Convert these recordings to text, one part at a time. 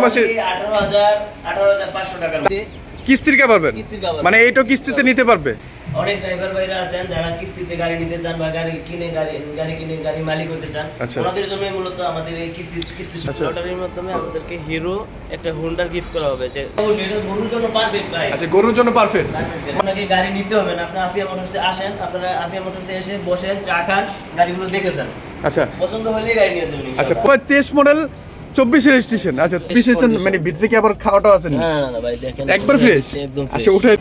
মাসে 18,500 টাকা কিস্তির কে পারবেন, মানে এইটা কিস্তিতে নিতে পারবে। অনেক ড্রাইভার ভাইরা আছেন যারা কিস্তিতে গাড়ি নিতে চান বা গাড়ি কিনে গাড়ি মালিক হতে চান, ওনাদের জন্য মূলত আমাদের এই কিস্তি লটারির মাধ্যমে আমাদেরকে হিরো একটা হোন্ডা গিফট করা হবে, যে অবশ্যই এটা গরুর জন্য পারফেক্ট ভাই। আচ্ছা, গরুর জন্য পারফেক্ট। আপনাকে গাড়ি নিতে হবে না, আপনি আফিয়া মোটরসে আসেন, আপনারা আফিয়া মোটরসে এসে বসেন, চা খান, গাড়িগুলো দেখে যান। আচ্ছা, পছন্দ হলে গাড়ি নিয়ে যাবেন। আচ্ছা, 23 মডেল 24 রেজিস্ট্রেশন। আচ্ছা, রেজিস্ট্রেশন মানে ভিতরে কি আবার খাওয়াটা আছে না? না ভাই, দেখেন একবার ফ্রেশ, একদম ফ্রেশ। আচ্ছা, উঠে।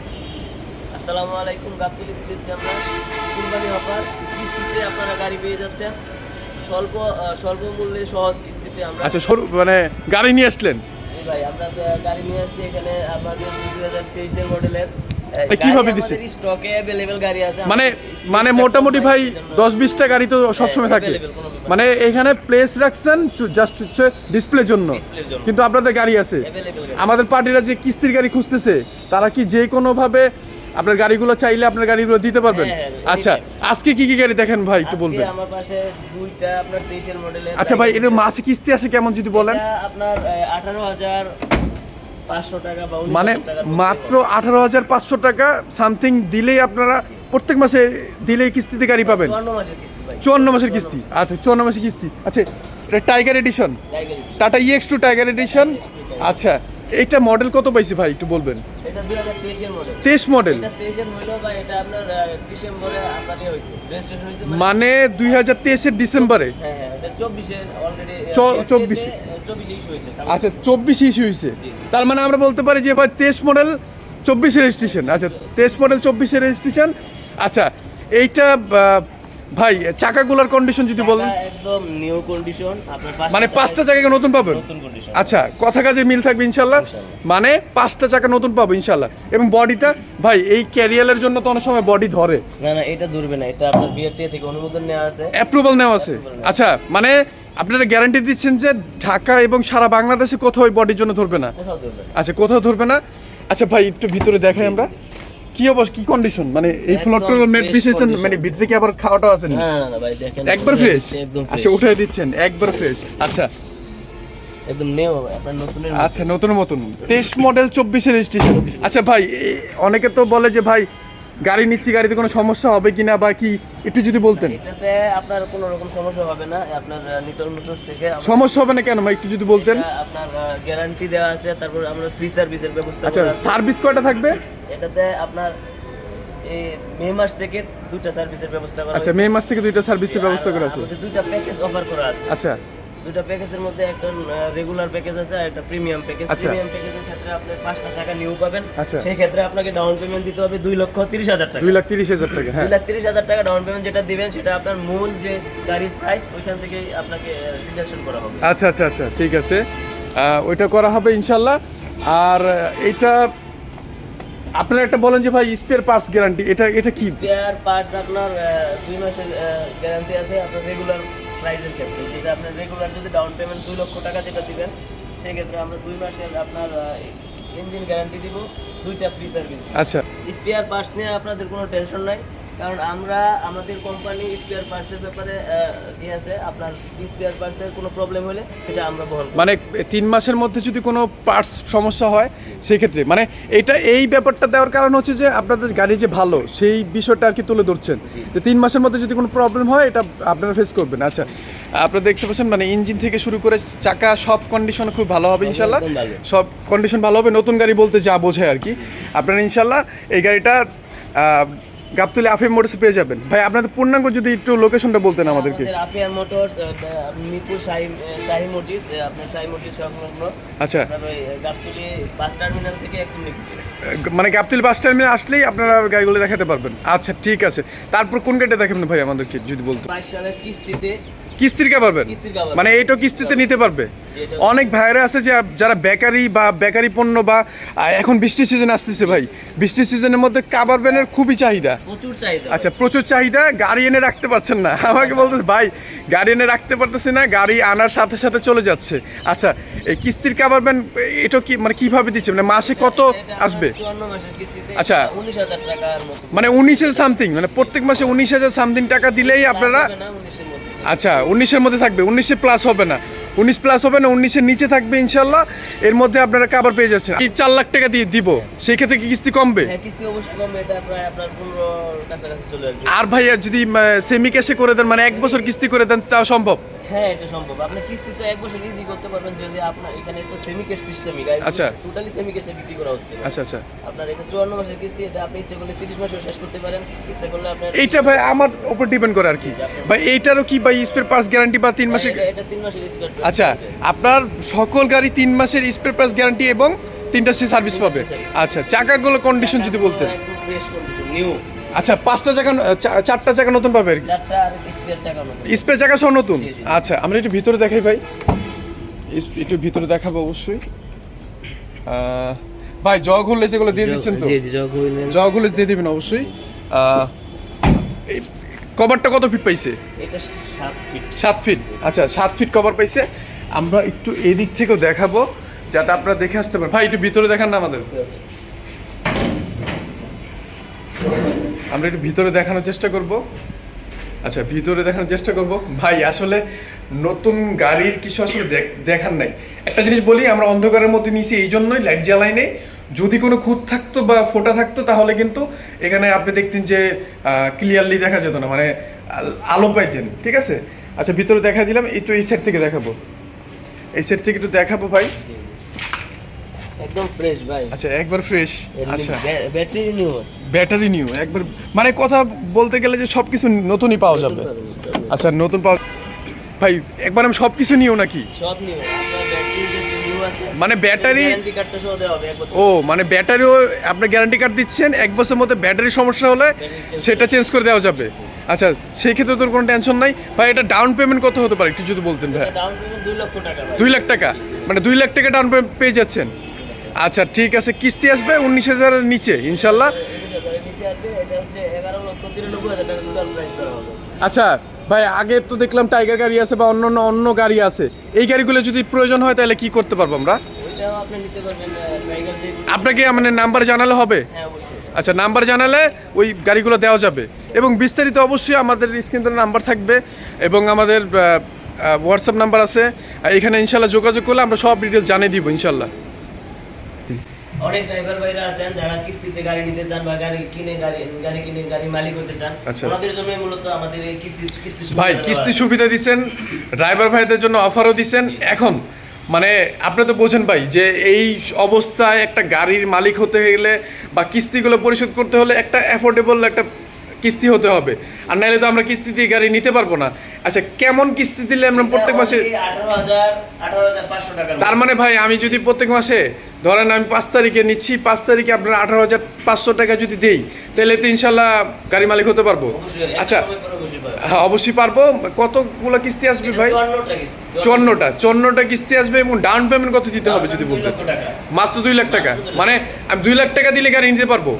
আসসালামু আলাইকুম, গাবতলী দিচ্ছি আমরা কুরবানি অফার, কিস্তিতে আপনারা গাড়ি পেয়ে যাচ্ছেন স্বল্প মূল্যে সহজ কিস্তিতে আমরা। আচ্ছা, মানে গাড়ি নিয়ে আসলেন ভাই, আমরা গাড়ি নিয়ে আসছি এখানে আমাদের 2023 এর মডেলের। কিভাবে দিছে? স্টকে अवेलेबल গাড়ি আছে, মানে মোটামুটি ভাই 10-20টা গাড়ি তো সবসময় থাকে, মানে এখানে প্লেস রাখছেন জাস্ট হচ্ছে ডিসপ্লের জন্য, কিন্তু আপনাদের গাড়ি আছে। আমাদের পার্টিরা যে কিস্তির গাড়ি খুঁজতেছে তারা কি যে কোনো ভাবে আপনার গাড়িগুলো চাইলে আপনার গাড়িগুলো দিতে পারবেন? আচ্ছা, আজকে কি কি গাড়ি দেখেন ভাই একটু বলবেন? আমার পাশে দুইটা আপনার 23 এর মডেলের। আচ্ছা ভাই, এর মাসে কিস্তি আসে কেমন যদি বলেন? আপনার 18,500 টাকা বা মানে মাত্র 18,500 টাকা সামথিং দিলেই আপনারা প্রত্যেক মাসে দিলেই কিস্তিতে গাড়ি পাবেন। 54 মাসের কিস্তি। আচ্ছা, 54 মাসের কিস্তি। আচ্ছা, এটা tiger edition, Tata EX2 tiger edition. আচ্ছা, এইটা মডেল কত পাইছি ভাই একটু বলবেন? এটা 2023 এর মডেল। 23 মডেল। এটা 23 এর হলো ভাই, এটা আপনার ডিসেম্বরে আপনারই হইছে, রেজিস্ট্রেশন হইছে, মানে 2023 এর ডিসেম্বরে। হ্যাঁ, এটা 24 এর অলরেডি 24 ইস্যু হইছে। আচ্ছা, 24 ইস্যু হইছে। তার মানে আমরা বলতে পারি যে ভাই 23 মডেল 24 এর রেজিস্ট্রেশন। আচ্ছা, 23 মডেল 24 এর রেজিস্ট্রেশন। আচ্ছা, এইটা ভাই চাকাগুলোর কন্ডিশন যদি বলেন? একদম নিউ কন্ডিশন, আপনার মানে 5টা চাকা নতুন পাবেন? নতুন কন্ডিশন। আচ্ছা, কথা কাজে মিল থাকবে ইনশাআল্লাহ, মানে 5টা চাকা নতুন পাবো ইনশাআল্লাহ। এবং বডিটা ভাই এই ক্যারিয়ালের জন্য তো অনেক সময় বডি ধরে না, এটা ধরবে না, এটা আপনার বিআরটি থেকে অনুমোদন নেওয়া আছে, অ্যাপ্রুভাল নেওয়া আছে। আচ্ছা, মানে আপনারা গ্যারান্টি দিচ্ছেন যে ঢাকা এবং সারা বাংলাদেশে কোথাও ওই বডির জন্য ধরবে না? কোথাও ধরবে না। আচ্ছা, কোথাও ধরবে না। আচ্ছা ভাই, একটু ভিতরে দেখাই আমরা কি অবস্থা, কি কন্ডিশন, মানে এই ফ্লোরটা মেট পিসেছেন, মানে ভিতরে কি আবার খাওয়াটা আছে না? না ভাই, দেখেন একবার ফ্রেশ, একদম ফ্রেশ। আচ্ছা, উঠাই দিচ্ছেন একবার ফ্রেশ। আচ্ছা, একদম নিউ আপনার নতুনের। আচ্ছা, নতুন 23 মডেল 24 এর রেজিস্ট্রেশন। আচ্ছা ভাই, অনেকে তো বলে যে ভাই গাড়ি নিচ্ছি, গাড়িতে কোনো সমস্যা হবে কিনা বা কি, একটু যদি বলতেন। এটাতে আপনার কোনো রকম সমস্যা হবে না, আপনার নিটল মোটরস থেকে সমস্যা হবে না কেন ভাই একটু যদি বলতেন? আপনার গ্যারান্টি দেওয়া আছে, তারপর আমরা ফ্রি সার্ভিসের ব্যবস্থা। আচ্ছা, সার্ভিস কয়টা থাকবে এটাতে? আপনার এই মে মাস থেকে 2টা সার্ভিসের ব্যবস্থা করা আছে। আচ্ছা, মে মাস থেকে 2টা সার্ভিসের ব্যবস্থা করা আছে। আমাদের 2টা প্যাকেজ অফার করা আছে। আচ্ছা, 2টা প্যাকেজের মধ্যে একটা রেগুলার প্যাকেজ আছে আর একটা প্রিমিয়াম প্যাকেজ। প্রিমিয়াম প্যাকেজের ক্ষেত্রে আপনি 5টা টাকা নিউ পাবেন। সেই ক্ষেত্রে আপনাকে ডাউন পেমেন্ট দিতে হবে 2,30,000 টাকা। 2,30,000 টাকা। হ্যাঁ, 2,30,000 টাকা ডাউন পেমেন্ট যেটা দিবেন সেটা আপনার মূল যে গাড়ির প্রাইস ওইখান থেকে আপনাকে ডিডাকশন করা হবে। আচ্ছা আচ্ছা আচ্ছা, ঠিক আছে, ওইটা করা হবে ইনশাল্লাহ। আর এইটা আপনারা একটা বলেন যে ভাই স্পেয়ার পার্টস গ্যারান্টি, এটা কি? স্পেয়ার পার্টস আপনার 2 মাসের গ্যারান্টি আছে আপনার রেগুলার প্রাইসের ক্ষেত্রে। যেটা আপনার রেগুলার যদি ডাউন পেমেন্ট 2 লক্ষ টাকা যেটা দিবেন, সেই ক্ষেত্রে আমরা 2 মাসের আপনার ইঞ্জিন গ্যারান্টি দিব, 2টা ফ্রি সার্ভিস। আচ্ছা, স্পেয়ার পার্টস নিয়ে আপনাদের কোনো টেনশন নাই, কারণ আমাদের কোম্পানি স্পেয়ার পার্টসের ব্যাপারে আছে। আপনার স্পেয়ার পার্টসের কোনো প্রবলেম হলে সেটা আমরা বহন করি। মানে 3 মাসের মধ্যে যদি কোনো পার্টস সমস্যা হয় সেই ক্ষেত্রে, মানে এই ব্যাপারটা দেওয়ার কারণ হচ্ছে যে আপনাদের গাড়ি যে ভালো সেই বিষয়টা আর কি তুলে ধরছেন, যে 3 মাসের মধ্যে যদি কোনো প্রবলেম হয় এটা আপনারা ফেস করবেন। আচ্ছা, আপনারা দেখতে পাচ্ছেন মানে ইঞ্জিন থেকে শুরু করে চাকা সব কন্ডিশন খুব ভালো হবে ইনশাল্লাহ, সব কন্ডিশন ভালো হবে। নতুন গাড়ি বলতে যা বোঝায় আর কি, আপনারা ইনশাল্লাহ এই গাড়িটা গাবতলী আফিয়া মোটরসে পেয়ে যাবেন। ভাই আপনাদের পূর্ণাঙ্গ যদি একটু লোকেশনটা বলতেন আমাদেরকে। আফিয়া মোটরস মিরপুর শাহী মসজিদ, আপনার শাহী মসজিদ সংলগ্ন। আচ্ছা, গাবতলী বাস টার্মিনাল থেকে একটু মানে গাবতলী বাস টার্মিনাল আসলেই আপনারা গাড়িগুলো দেখাতে পারবেন। আচ্ছা, ঠিক আছে, তারপর কোন গাড়িটা দেখাবেন ভাই আমাদেরকে যদি বলতেন? 22 সালের কিস্তিতে কিস্তির কে পারবেন, মানে এইটা কিস্তিতে নিতে পারবে। অনেক ভাইরা আছে যে যারা বেকারি বা বেকারি পণ্য বা এখন বৃষ্টির সিজন আসতেছে ভাই, বৃষ্টির সিজনের মধ্যে কাভার ভ্যানের খুবই চাহিদা, প্রচুর চাহিদা। আচ্ছা, প্রচুর চাহিদা, গাড়ি এনে রাখতে পারছেন না, আমাকে বলতেছে ভাই গাড়ি এনে রাখতে পারতেছি না, গাড়ি আনার সাথে সাথে চলে যাচ্ছে। আচ্ছা, এই কিস্তির কাভার ভ্যান এটা কি মানে কিভাবে দিচ্ছে, মানে মাসে কত আসবে? 54 মাসের কিস্তিতে আচ্ছা, 19,000 টাকার মতো, মানে 19,000 সামথিং, মানে প্রত্যেক মাসে 19,000 সামথিং টাকা দিলেই আপনারা। আচ্ছা, 19-এর মধ্যে থাকবে, 19 প্লাস হবে না। 19+ হবে না, 19-এর নিচে থাকবে ইনশাল্লাহ। এর মধ্যে আপনারা কাভার পেয়ে যাচ্ছেন। এই 4 লাখ টাকা দিয়ে দিব, সেই ক্ষেত্রে কি কিস্তি কমবে? হ্যাঁ, কিস্তি অবশ্যই কমবে, এটা প্রায় আপনার 15 কাছাকাছি চলে আসবে। আর ভাইয়া যদি সেমি ক্যাশে করে দেন, মানে 1 বছর কিস্তি করে দেন, তাও সম্ভব? হ্যাঁ, এটা সম্ভব। আপনি কিস্তি তো 1 বছর ইজি করতে পারবেন যদি আপনার এখানে তো সেমি ক্যাশ সিস্টেমই, গাড়ি আচ্ছা। টোটালি সেমি ক্যাশে বিক্রি করা হচ্ছে। আচ্ছা আচ্ছা, আপনার এটা 54 মাসের কিস্তি, এটা আপনি ইচ্ছে করলে 30 মাসেও শেষ করতে পারেন, ইচ্ছে করলে আপনার এইটা ভাই আমার উপর ডিপেন্ড করে আর কি ভাই। এইটারও কি ভাই স্পেয়ার পার্টস গ্যারান্টি বা 3 মাসের? এটা 3 মাসের স্পেয়ার। আচ্ছা, আপনার সকল গাড়ি 3 মাসের স্পেয়ার পার্টস গ্যারান্টি এবং 3টা সার্ভিস পাবে। আচ্ছা, চাকাগুলো কন্ডিশন যদি বলতেন। একদম ফ্রেশ কন্ডিশন, নিউ। আচ্ছা, 5টা চাকা 4টা চাকা নতুন পাবে আর কি? 4টা আর স্পেয়ার চাকা নতুন। স্পেয়ার চাকা সহ নতুন? জি, জি। আচ্ছা, আমরা একটু ভিতরে দেখাই ভাই, একটু ভিতরে দেখাবো অবশ্যই। ভাই জগ হুললেস এগুলো দিয়ে দিচ্ছেন তো? জি জি, জগ হুইলেস। জগ হুললেস দিয়ে দিবেন অবশ্যই। এই কভারটা কত ফিট পাইছে? এটা 7 ফিট। 7 ফিট। আচ্ছা, 7 ফিট কভার পাইছে। আমরা একটু এই দিক থেকেও দেখাবো যাতে আপনারা দেখে আসতে পারেন। ভাই একটু ভিতরে দেখান না আমাদের। আমরা একটু ভিতরে দেখানোর চেষ্টা করব। আচ্ছা, ভিতরে দেখানোর চেষ্টা করব ভাই। আসলে নতুন গাড়ির কিছু আসলে দেখার নাই। একটা জিনিস বলি, আমরা অন্ধকারের মধ্যে নিয়েছি এই জন্যই, লাইট জ্বালাই নেই। যদি কোনো খুঁত থাকতো বা ফোঁটা থাকতো তাহলে কিন্তু এখানে আপনি দেখতেন যে ক্লিয়ারলি দেখা যেত না, মানে আলো পাইতেন। ঠিক আছে, আচ্ছা ভিতরে দেখা দিলাম। একটু এই সাইড থেকে দেখাবো, এই সাইড থেকে একটু দেখাবো ভাই। একদম ফ্রেশ ভাই। আচ্ছা, একবার ফ্রেশ। আচ্ছা, ব্যাটারি নিউ আছে। ব্যাটারি নিউ একবার, মানে কথা বলতে গেলে যে সব কিছু নতুনই পাওয়া যাবে। আচ্ছা, নতুন পাওয়া ভাই, একবার আমি সব কিছু নিও নাকি? সব নিউ। আপনার ব্যাটারি যে নিউ আছে, মানে ব্যাটারি, গ্যারান্টি কার্ডটা সহ দেওয়া হবে 1 বছর। ও মানে ব্যাটারিও আপনি গ্যারান্টি কার্ড দিচ্ছেন, 1 বছরের মধ্যে ব্যাটারি সমস্যা হলে সেটা চেঞ্জ করে দেওয়া যাবে। আচ্ছা, সেই ক্ষেত্রে তোর কোনো টেনশন নাই ভাই। এটা ডাউন পেমেন্ট কত হতে পারে একটু যদি বলতেন ভাই? ডাউন পেমেন্ট 2 লক্ষ টাকা ভাই। 2 লাখ টাকা, মানে 2 লাখ টাকা ডাউন পেমেন্ট পেয়ে যাচ্ছেন। আচ্ছা ঠিক আছে, কিস্তি আসবে 19,000-এর নিচে ইনশাল্লাহ। নিচে আসবে, এটা হচ্ছে 11,93,000 টাকা টোটাল প্রাইস করা হবে। আচ্ছা ভাই, আগে তো দেখলাম টাইগার গাড়ি আছে বা অন্য গাড়ি আছে, এই গাড়িগুলো যদি প্রয়োজন হয় তাহলে কি করতে পারবো আমরা? ওইটাও আপনি নিতে পারবেন, টাইগার যে। আপনাকে মানে নাম্বার জানালে হবে? হ্যাঁ, অবশ্যই। আচ্ছা, নাম্বার জানালে ওই গাড়িগুলো দেওয়া যাবে। এবং বিস্তারিত অবশ্যই আমাদের স্ক্রিনে নাম্বার থাকবে এবং আমাদের হোয়াটসঅ্যাপ নাম্বার আছে। এখানে ইনশাল্লাহ যোগাযোগ করলে আমরা সব ডিটেলস জানিয়ে দিব ইনশাল্লাহ। অনেক ড্রাইভার ভাইরা আছেন যারা কিস্তিতে গাড়ি নিতে চান বা গাড়ি কিনে গাড়ি মালিক হতে চান। আচ্ছা। ওনাদের জন্য মূলত আমাদের এই কিস্তি ভাই কিস্তি সুবিধা দিচ্ছেন, ড্রাইভার ভাইদের জন্য অফারও দিচ্ছেন। এখন মানে আপনি তো বোঝেন ভাই যে এই অবস্থায় একটা গাড়ির মালিক হতে গেলে বা কিস্তিগুলো পরিশোধ করতে হলে একটা অ্যাফোর্ডেবল একটা কিস্তি হতে হবে, আর নাহলে তো আমরা কিস্তি দিয়ে গাড়ি নিতে পারবো না। আচ্ছা, কেমন কিস্তি দিলে আমরা প্রত্যেক মাসে? 18,500 টাকা। তার মানে ভাই আমি যদি প্রত্যেক মাসে ধরেন আমি 5 তারিখে নিচ্ছি, 5 তারিখে আপনার 18,500 টাকা যদি দেই তাহলে তো ইনশাল্লাহ গাড়ি মালিক হতে পারবো। আচ্ছা, হ্যাঁ অবশ্যই পারবো। কতগুলো কিস্তি আসবে ভাই? 54টা কিস্তি আসবে। এবং ডাউন পেমেন্ট কত দিতে হবে যদি বলতেন? মাত্র 2 লাখ টাকা। মানে আমি 2 লাখ টাকা দিলে গাড়ি নিতে পারবো?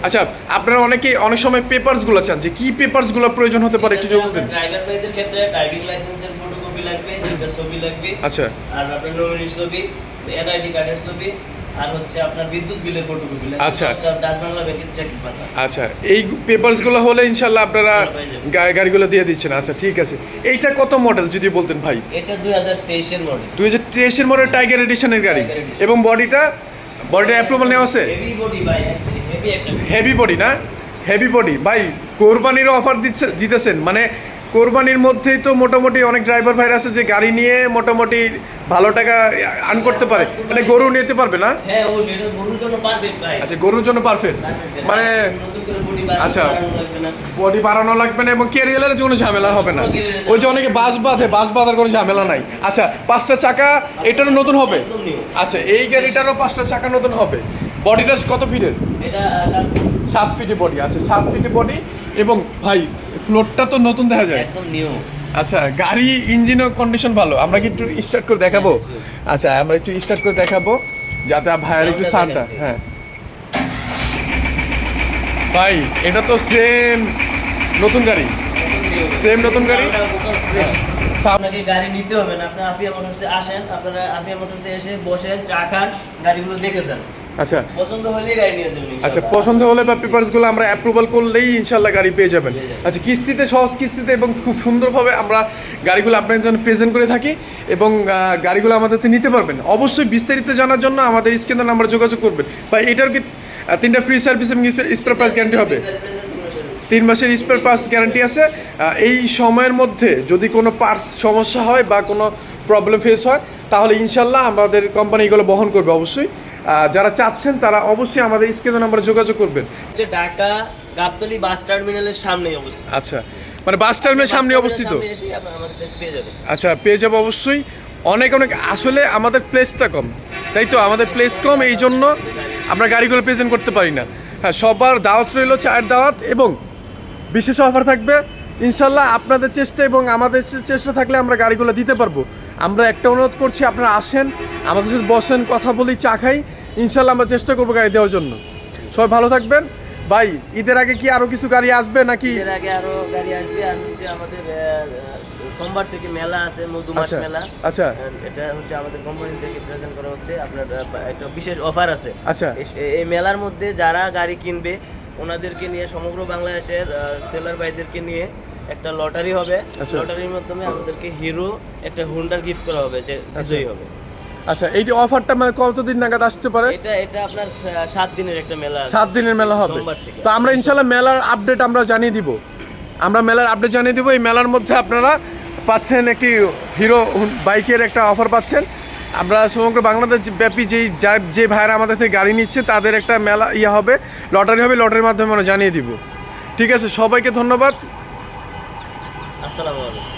আচ্ছা, আপনারা অনেক সময় পেপারসগুলো চান, যে কি পেপারসগুলো প্রয়োজন হতে পারে একটু যদি বলতেন? ড্রাইভার ভাইদের ক্ষেত্রে ড্রাইভিং লাইসেন্সের ফটোকপি লাগবে, দুইটা ছবি লাগবে। আচ্ছা, আর আপনার নমিনির ছবি, এনআইডি কার্ডের ছবি, আর হচ্ছে আপনার বিদ্যুৎ বিলের ফটোকপি লাগবে। আচ্ছা। ডাচ বাংলা ব্যাংকের চেকিং পাতা। আচ্ছা, এই পেপারসগুলো হলে ইনশাল্লাহ আপনারা গাড়িগুলো দিয়ে দিচ্ছেন। আচ্ছা ঠিক আছে, এইটা কত মডেল যদি বলতেন ভাই? এটা 2023 এর মডেল। 2023 এর মডেল টাইগার এডিশনের গাড়ি। Tiger edition. এবং বডিটা অ্যাপ্রুভাল নেওয়া আছে? হেভি বডি ভাই, হেভি একটা হেভি বডি না? হেভি বডি ভাই। কোরবানিরও অফার দিতেছেন, মানে কোরবানির মধ্যেই তো মোটামুটি অনেক ড্রাইভার ভাইরা আছে যে গাড়ি নিয়ে মোটামুটি ভালো টাকা আর্ন করতে পারে, মানে গরু নিতে পারবে না? হ্যাঁ অবশ্যই, এটা গরুর জন্য পারফেক্ট ভাই। আচ্ছা, গরুর জন্য পারফেক্ট, মানে নতুন করে বডি আচ্ছা, লাগবে না, বডি বাড়ানো লাগবে না এবং ক্যারিয়ালের কোনো ঝামেলা হবে না। ওই যে অনেকে বাস বাঁধার কোনো ঝামেলা নাই। আচ্ছা, 5টা চাকা এটারও নতুন হবে? একদম নিউ। আচ্ছা, এই গাড়িটারও 5টা চাকা নতুন হবে। বডিটা কত ফিটের? এটা 7 ফিটে বডি। আচ্ছা, 7 ফিটে বডি। এবং ভাই ফ্লোরটা তো নতুন দেখা যায়। একদম নিউ। আচ্ছা, গাড়ি ইঞ্জিনও কন্ডিশন ভালো। আমরা কি একটু স্টার্ট করে দেখাবো? আচ্ছা, আমরা একটু স্টার্ট করে দেখাবো যাতে ভাইয়ের একটু সাউন্ডটা। হ্যাঁ ভাই, এটা তো সেম নতুন গাড়ি, সেম নতুন গাড়ি। আপনাকে গাড়ি নিতে হবে না, আপনি আফিয়া মোটরসে আসেন, আপনারা আফিয়া মোটরসে এসে বসেন, চা খান, গাড়িগুলো দেখে যান। আচ্ছা পছন্দ হলে গাড়ি নিয়ে যাবেন আচ্ছা, পছন্দ হলে বা পেপারসগুলো আমরা অ্যাপ্রুভাল করলেই ইনশাল্লাহ গাড়ি পেয়ে যাবেন। আচ্ছা, কিস্তিতে, সহজ কিস্তিতে এবং খুব সুন্দরভাবে আমরা গাড়িগুলো আপনাদের জন্য প্রেজেন্ট করে থাকি এবং গাড়িগুলো আমাদের থেকে নিতে পারবেন। অবশ্যই বিস্তারিত জানার জন্য আমাদের স্ক্রিনের নাম্বারে যোগাযোগ করবেন। বা এটার কি 3টা ফ্রি সার্ভিস এবং স্পেয়ার পার্টস গ্যারান্টি হবে? 3 মাসের স্পেয়ার পার্টস গ্যারান্টি আছে। এই সময়ের মধ্যে যদি কোনো পার্টস সমস্যা হয় বা কোনো প্রবলেম ফেস হয় তাহলে ইনশাল্লাহ আমাদের কোম্পানি এগুলো বহন করবে অবশ্যই। যারা চাচ্ছেন তারা অবশ্যই আমাদের স্ক্রিনের নাম্বারে যোগাযোগ করবেন। যে ঢাকা গাবতলী বাস টার্মিনালের সামনেই অবস্থিত। আচ্ছা, মানে বাস টার্মিনালের সামনে অবস্থিত। আমাদের পেয়ে যাবেন। আচ্ছা, পেয়ে যাবো অবশ্যই। অনেক আসলে আমাদের প্লেসটা কম, তাই তো আমাদের প্লেস কম, এই জন্য আমরা গাড়িগুলো প্রেজেন্ট করতে পারি না। হ্যাঁ, সবার দাওয়াত রইল, চায়ের দাওয়াত এবং বিশেষ অফার থাকবে ইনশাল্লাহ। আপনাদের চেষ্টা এবং আমাদের চেষ্টা থাকলে আমরা গাড়িগুলো দিতে পারবো। আমরা একটা অনুরোধ করছি, আপনারা আসেন, আমাদের সাথে বসেন, কথা বলি, চা খাই, ইনশাল্লাহ আমরা চেষ্টা করবো গাড়ি দেওয়ার জন্য। সবাই ভালো থাকবেন। ভাই, ঈদের আগে কি আরো কিছু গাড়ি আসবে নাকি? ঈদের আগে আরো গাড়ি আসবে। আর হচ্ছে আমাদের সোমবার থেকে মেলা আছে, মধুমাস মেলা। আচ্ছা, এটা হচ্ছে আমাদের কোম্পানি থেকে প্রেজেন্ট করা হচ্ছে। আপনার একটা বিশেষ অফার আছে। আচ্ছা, এই মেলার মধ্যে যারা গাড়ি কিনবে ওনাদেরকে নিয়ে, সমগ্র বাংলাদেশের সেলার ভাইদেরকে নিয়ে একটা লটারি হবে। লটারির মাধ্যমে আমাদেরকে হিরো একটা হুন্ডার গিফট করা হবে, যে বিজয়ী হবে। আচ্ছা, এই যে অফারটা মানে কতদিন নাগাদ আসতে পারে? এটা আপনার 7 দিনের একটা মেলা। 7 দিনের মেলা হবে। তো আমরা ইনশাল্লাহ মেলার আপডেট আমরা জানিয়ে দিব। এই মেলার মধ্যে আপনারা পাচ্ছেন একটি হিরো বাইকের একটা অফার পাচ্ছেন। আমরা সমগ্র বাংলাদেশ ব্যাপী যে ভাইরা আমাদের থেকে গাড়ি নিচ্ছে তাদের একটা মেলা হবে, লটারি হবে। লটারির মাধ্যমে আমরা জানিয়ে দিব। ঠিক আছে, সবাইকে ধন্যবাদ। আসসালামু আলাইকুম।